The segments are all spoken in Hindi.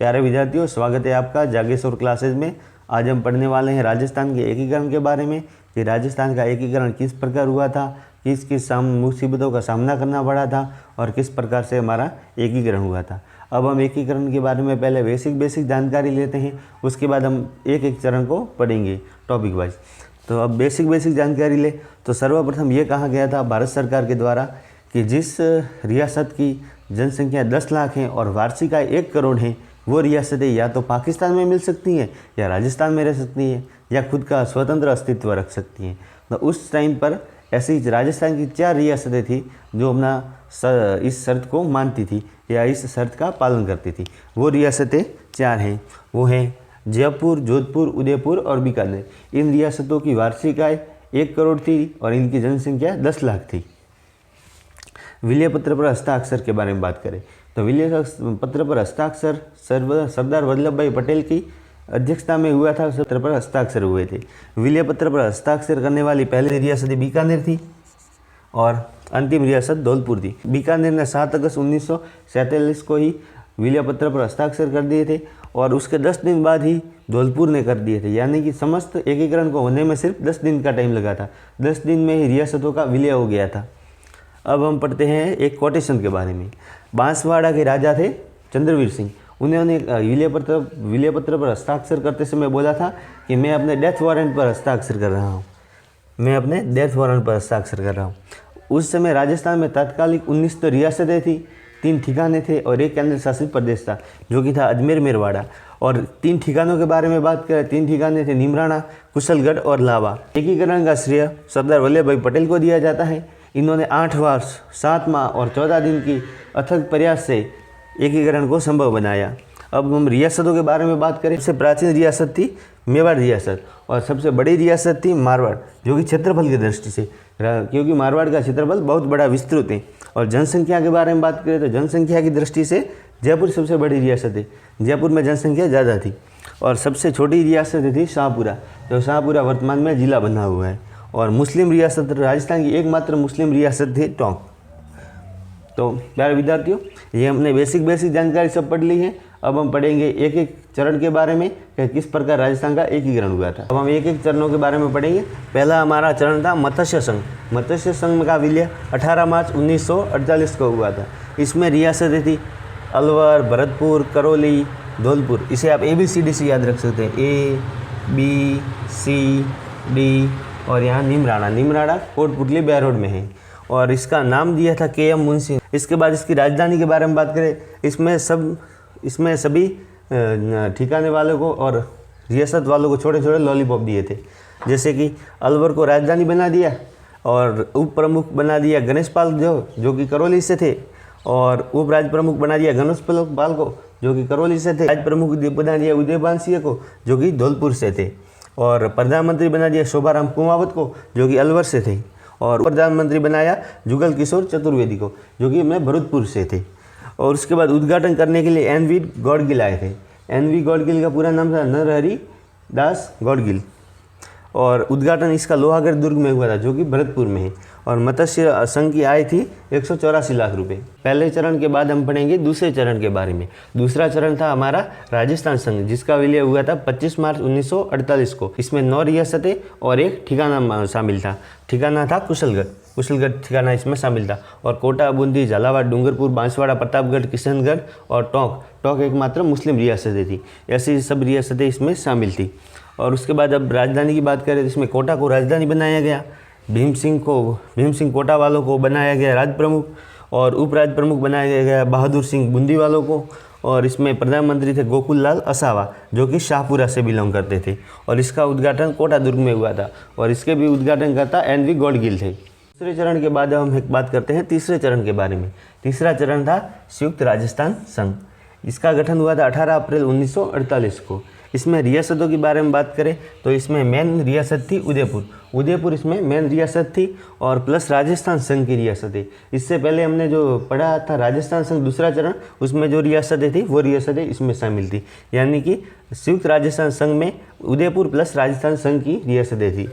प्यारे विद्यार्थियों, स्वागत है आपका जागेश्वर क्लासेज में। आज हम पढ़ने वाले हैं राजस्थान के एकीकरण के बारे में कि राजस्थान का एकीकरण किस प्रकार हुआ था, किस किस मुसीबतों का सामना करना पड़ा था और किस प्रकार से हमारा एकीकरण हुआ था। अब हम एकीकरण के बारे में पहले बेसिक जानकारी लेते हैं, उसके बाद हम एक एक चरण को पढ़ेंगे टॉपिक वाइज। तो अब बेसिक जानकारी ले तो सर्वप्रथम ये कहा गया था भारत सरकार के द्वारा कि जिस रियासत की जनसंख्या 10 लाख है और वार्षिक आय 1 करोड़ है, वो रियासतें या तो पाकिस्तान में मिल सकती हैं या राजस्थान में रह सकती हैं या खुद का स्वतंत्र अस्तित्व रख सकती हैं। तो उस टाइम पर ऐसी राजस्थान की 4 रियासतें थी जो अपना इस शर्त को मानती थी या इस शर्त का पालन करती थी। वो रियासतें 4 हैं, वो हैं जयपुर, जोधपुर, उदयपुर और बीकानेर। इन रियासतों की वार्षिक आय 1 करोड़ थी और इनकी जनसंख्या 10 लाख थी। विलय पत्र पर हस्ताक्षर के बारे में बात करें तो विलय पत्र पर हस्ताक्षर सरदार वल्लभ भाई पटेल की अध्यक्षता में हुआ था। पत्र पर हस्ताक्षर हुए थे। विलय पत्र पर हस्ताक्षर करने वाली पहली रियासत बीकानेर थी और अंतिम रियासत धौलपुर थी। बीकानेर ने 7 अगस्त 1947 को ही विलय पत्र पर हस्ताक्षर कर दिए थे और उसके 10 दिन बाद ही धौलपुर ने कर दिए थे, यानी कि समस्त एकीकरण को होने में सिर्फ 10 दिन का टाइम लगा था। 10 दिन में ही रियासतों का विलय हो गया था। अब हम पढ़ते हैं एक कोटेशन के बारे में। बांसवाड़ा के राजा थे चंद्रवीर सिंह। उन्होंने विलय पत्र पर हस्ताक्षर करते समय बोला था कि मैं अपने डेथ वारंट पर हस्ताक्षर कर रहा हूँ, मैं अपने डेथ वारंट पर हस्ताक्षर कर रहा हूँ। उस समय राजस्थान में तात्कालिक 19 तो रियासतें थी, 3 ठिकाने थे और एक केंद्र शासित प्रदेश था जो कि था अजमेर मेरवाड़ा। और 3 ठिकानों के बारे में बात करें, 3 ठिकाने थे निमराना, कुशलगढ़ और लावा। एकीकरण का श्रेय सरदार वल्लभ भाई पटेल को दिया जाता है। इन्होंने 8 वर्ष 7 माह और 14 दिन की अथक प्रयास से एकीकरण को संभव बनाया। अब हम रियासतों के बारे में बात करें, सबसे प्राचीन रियासत थी मेवाड़ रियासत और सबसे बड़ी रियासत थी मारवाड़, जो कि क्षेत्रफल की दृष्टि से, क्योंकि मारवाड़ का क्षेत्रफल बहुत बड़ा विस्तृत है। और जनसंख्या के बारे में बात करें तो जनसंख्या की दृष्टि से जयपुर सबसे बड़ी रियासत है, जयपुर में जनसंख्या ज़्यादा थी। और सबसे छोटी रियासत थी शाहपुरा, जो शाहपुरा वर्तमान में जिला बना हुआ है। और मुस्लिम रियासत, राजस्थान की एकमात्र मुस्लिम रियासत थी टोंक। तो प्यारे विद्यार्थियों, ये हमने बेसिक जानकारी सब पढ़ ली है। अब हम पढ़ेंगे एक एक चरण के बारे में कि किस प्रकार राजस्थान का एकीकरण हुआ था। अब हम एक एक चरणों के बारे में पढ़ेंगे। पहला हमारा चरण था मत्स्य संघ। मत्स्य संघ का विलय 18 मार्च 1948 को हुआ था। इसमें रियासतें थी अलवर, भरतपुर, करौली, धौलपुर। इसे आप ABCD से याद रख सकते हैं, ABCD। और यहाँ निमराड़ा कोटपुतली बैरोड में है और इसका नाम दिया था KM मुंशी। इसके बाद इसकी राजधानी के बारे में बात करें, इसमें सभी ठिकाने वालों को और रियासत वालों को छोटे छोटे लॉलीपॉप दिए थे। जैसे कि अलवर को राजधानी बना दिया और उप प्रमुख बना दिया गणेशपाल जो कि करौली से थे, और उप राज प्रमुख बना दिया गणेशपाल को जो कि करौली से थे। राज प्रमुख बना दिया उदयपाल सिंह को जो कि धौलपुर से थे, और प्रधानमंत्री बना दिया शोभाराम कुमावत को जो कि अलवर से थे, और प्रधानमंत्री बनाया जुगल किशोर चतुर्वेदी को जो कि मैं भरतपुर से थे। और उसके बाद उद्घाटन करने के लिए NV गौडगिल आए थे। NV गौडगिल का पूरा नाम था नरहरि दास गौडगिल, और उद्घाटन इसका लोहागढ़ दुर्ग में हुआ था जो कि भरतपुर में है। और मत्स्य संघ की आय थी 184 लाख रुपए। पहले चरण के बाद हम पढ़ेंगे दूसरे चरण के बारे में। दूसरा चरण था हमारा राजस्थान संघ, जिसका विलय हुआ था 25 मार्च 1948 को। इसमें 9 रियासतें और एक ठिकाना शामिल था। ठिकाना था कुशलगढ़ ठिकाना इसमें शामिल था। और कोटा, बूंदी, झालावाड़, डूंगरपुर, बांसवाड़ा, प्रतापगढ़, किशनगढ़ और टोंक एकमात्र मुस्लिम रियासतें थी। ऐसी सब रियासतें इसमें शामिल थी। और उसके बाद अब राजधानी की बात करें तो इसमें कोटा को राजधानी बनाया गया। भीम सिंह कोटा वालों को बनाया गया राज प्रमुख, और उप राज प्रमुख बनाया गया बहादुर सिंह बूंदी वालों को। और इसमें प्रधानमंत्री थे गोकुल लाल असावा जो कि शाहपुरा से बिलोंग करते थे, और इसका उद्घाटन कोटा दुर्ग में हुआ था, और इसके भी उद्घाटनकर्ता NV गौडगिल थे। दूसरे चरण के बाद हम एक बात करते हैं तीसरे चरण के बारे में। तीसरा चरण था संयुक्त राजस्थान संघ। इसका गठन हुआ था 18 अप्रैल 1948 को। इसमें रियासतों के बारे में बात करें तो इसमें मेन रियासत थी उदयपुर इसमें मेन रियासत थी, और प्लस राजस्थान संघ की रियासतें। इससे पहले हमने जो पढ़ा था राजस्थान संघ दूसरा चरण, उसमें जो रियासतें थी वो रियासतें इसमें शामिल थी, यानी कि संयुक्त राजस्थान संघ में उदयपुर प्लस राजस्थान संघ की रियासतें थी।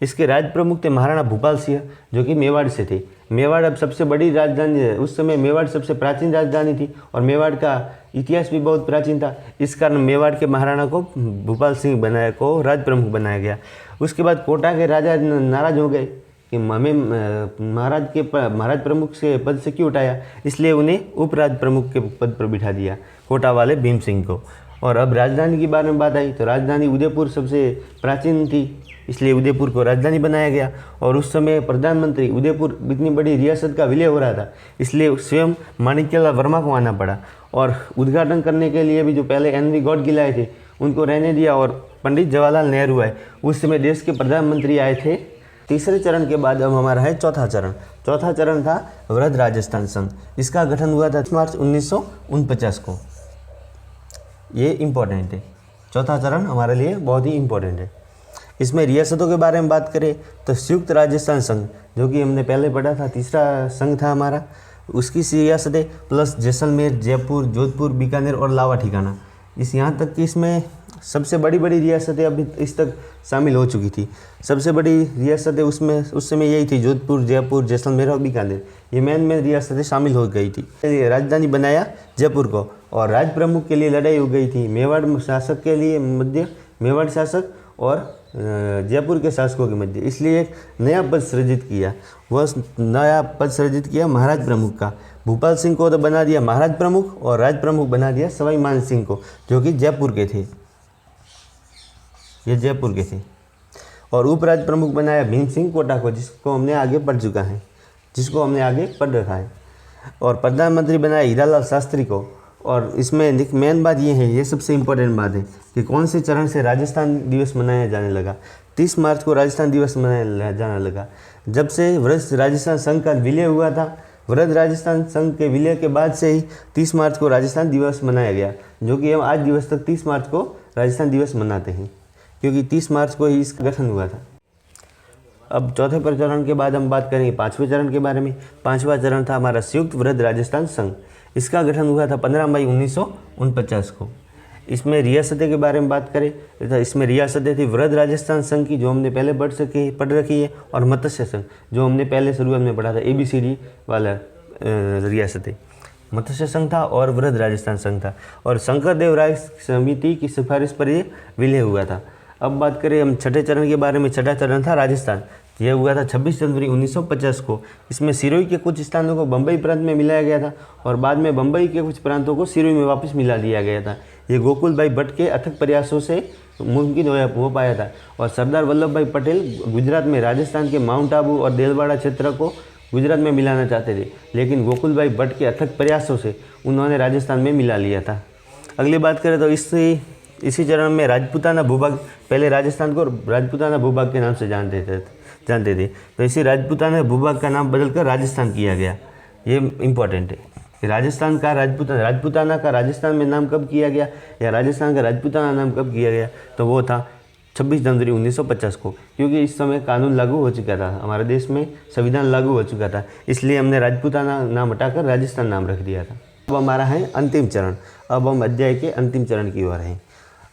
इसके राज प्रमुख थे महाराणा भूपाल सिंह जो कि मेवाड़ से थे। मेवाड़ अब सबसे बड़ी राजधानी है। उस समय मेवाड़ सबसे प्राचीन राजधानी थी और मेवाड़ का इतिहास भी बहुत प्राचीन था। इस कारण मेवाड़ के महाराणा को भूपाल सिंह को राज प्रमुख बनाया गया। उसके बाद कोटा के राजा नाराज हो गए कि हमें महाराज प्रमुख से पद से क्यों उठाया, इसलिए उन्हें उपराज प्रमुख के पद पर बिठा दिया कोटा वाले भीम सिंह को। और अब राजधानी के बारे में बात आई तो राजधानी उदयपुर सबसे प्राचीन थी, इसलिए उदयपुर को राजधानी बनाया गया। और उस समय प्रधानमंत्री उदयपुर इतनी बड़ी रियासत का विलय हो रहा था, इसलिए स्वयं माणिक्यलाल वर्मा को आना पड़ा। और उद्घाटन करने के लिए भी जो पहले एनवी गौडगिल आए थे उनको रहने दिया और पंडित जवाहरलाल नेहरू आए। उस समय देश के प्रधानमंत्री आए थे। तीसरे चरण के बाद अब हमारा है चौथा चरण। चौथा चरण था वृहद राजस्थान संघ। इसका गठन हुआ था मार्च 1949 को। ये इम्पोर्टेंट है, चौथा चरण हमारे लिए बहुत ही इम्पोर्टेंट है। इसमें रियासतों के बारे में बात करें तो संयुक्त राजस्थान संघ, जो कि हमने पहले पढ़ा था, तीसरा संघ था हमारा, उसकी रियासतें प्लस जैसलमेर, जयपुर, जोधपुर, बीकानेर और लावा ठिकाना। यहाँ तक कि इसमें सबसे बड़ी रियासतें अभी इस तक शामिल हो चुकी थी। सबसे बड़ी रियासतें उसमें उस समय यही थी, जोधपुर, जयपुर, जैसलमेर और बीकानेर। ये मेन रियासतें शामिल हो गई थी। राजधानी बनाया जयपुर को और राज प्रमुख के लिए लड़ाई हो गई थी। मेवाड़ शासक के लिए मध्य मेवाड़ शासक और जयपुर के शासकों के मध्य, इसलिए एक नया पद सृजित किया। वह नया पद सृजित किया महाराज प्रमुख का। भूपाल सिंह को तो बना दिया महाराज प्रमुख और राज प्रमुख बना दिया सवाई मान सिंह को, जो कि जयपुर के थे। ये जयपुर के थे। और उपराज प्रमुख बनाया भीम सिंह कोटा को, जिसको हमने आगे पढ़ रखा है। और प्रधानमंत्री बनाया हीरालाल शास्त्री को। और इसमें मेन बात ये है, ये सबसे इम्पोर्टेंट बात है कि कौन से चरण से राजस्थान दिवस मनाया जाने लगा। 30 मार्च को राजस्थान दिवस मनाया जाने लगा। जब से वृहद राजस्थान संघ का विलय हुआ था, वृहद राजस्थान संघ के विलय के बाद से ही 30 मार्च को राजस्थान दिवस मनाया गया, जो कि हम आज दिवस तक 30 मार्च को राजस्थान दिवस मनाते हैं, क्योंकि 30 मार्च को ही इसका गठन हुआ था। अब चौथे चरण के बाद हम बात करेंगे पाँचवें चरण के बारे में। पाँचवा चरण था हमारा संयुक्त वृहद राजस्थान संघ। इसका गठन हुआ था 15 मई 1949 को। इसमें रियासतें के बारे में बात करें तो इसमें रियासतें थी वृहद राजस्थान संघ की, जो हमने पहले पढ़ रखी है, और मत्स्य संघ, जो हमने पहले शुरुआत में पढ़ा था, ABCD वाला रियासतें। मत्स्य संघ था और वृहद राजस्थान संघ था, और शंकर देव राय समिति की सिफारिश पर यह विलय हुआ था। अब बात करें हम छठे चरण के बारे में। छठा चरण था राजस्थान। यह हुआ था 26 जनवरी 1950 को। इसमें सिरोही के कुछ स्थानों को बम्बई प्रांत में मिलाया गया था और बाद में बम्बई के कुछ प्रांतों को सिरोही में वापस मिला दिया गया था। ये गोकुल भाई भट्ट के अथक प्रयासों से मुमकिन हो पाया था। और सरदार वल्लभ भाई पटेल गुजरात में राजस्थान के माउंट आबू और देलवाड़ा क्षेत्र को गुजरात में मिलाना चाहते थे, लेकिन गोकुल भाई भट्ट के अथक प्रयासों से उन्होंने राजस्थान में मिला लिया था। अगली बात करें तो इसी चरण में राजपूताना भूभाग, पहले राजस्थान को राजपूताना भूभाग के नाम से जानते थे, तो इसी राजपूताना भूभाग का नाम बदलकर राजस्थान किया गया। ये इम्पोर्टेंट है कि राजपूताना का राजस्थान में नाम कब किया गया, या राजस्थान का राजपूताना नाम कब किया गया, तो वो था 26 जनवरी 1950 को, क्योंकि इस समय कानून लागू हो चुका था, हमारे देश में संविधान लागू हो चुका था, इसलिए हमने राजपूताना नाम हटाकर राजस्थान नाम रख दिया था। अब हमारा है अंतिम चरण। अब हम अध्याय के अंतिम चरण की ओर हैं।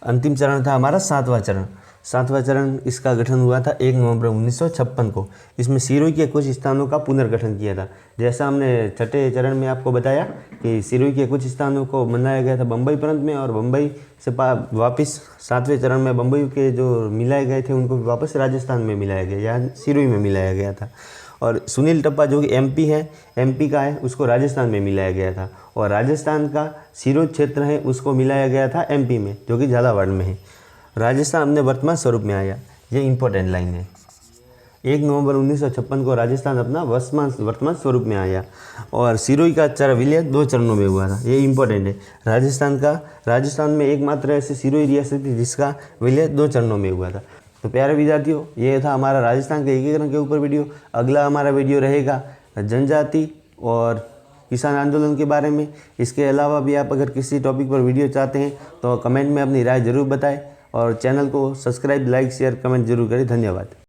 अंतिम चरण था हमारा सातवां चरण। सातवां चरण, इसका गठन हुआ था 1 नवंबर 1956 को। इसमें सिरोही के कुछ स्थानों का पुनर्गठन किया था। जैसा हमने छठे चरण में आपको बताया कि सिरोही के कुछ स्थानों को बनाया गया था बम्बई प्रांत में, और बम्बई से वापस 7वें चरण में बम्बई के जो मिलाए गए थे उनको वापस राजस्थान में मिलाया गया, या सिरोही में मिलाया गया था। और सुनील टप्पा जो कि MP का है, उसको राजस्थान में मिलाया गया था। और राजस्थान का सिरोही क्षेत्र है, उसको मिलाया गया था MP में, जो कि झालावाड़ में है। राजस्थान अपने वर्तमान स्वरूप में आया। ये इंपॉर्टेंट लाइन है। 1 नवंबर 1956 को राजस्थान अपना वर्तमान स्वरूप में आया। और सिरोही का विलय 2 चरणों में हुआ था। ये इंपॉर्टेंट है। राजस्थान में एकमात्र ऐसी सिरोही रियासत थी जिसका विलय 2 चरणों में हुआ था। तो प्यारे विद्यार्थियों, ये था हमारा राजस्थान के एकीकरण के ऊपर वीडियो। अगला हमारा वीडियो रहेगा जनजाति और किसान आंदोलन के बारे में। इसके अलावा भी आप अगर किसी टॉपिक पर वीडियो चाहते हैं तो कमेंट में अपनी राय ज़रूर बताएं, और चैनल को सब्सक्राइब, लाइक, शेयर, कमेंट जरूर करें। धन्यवाद।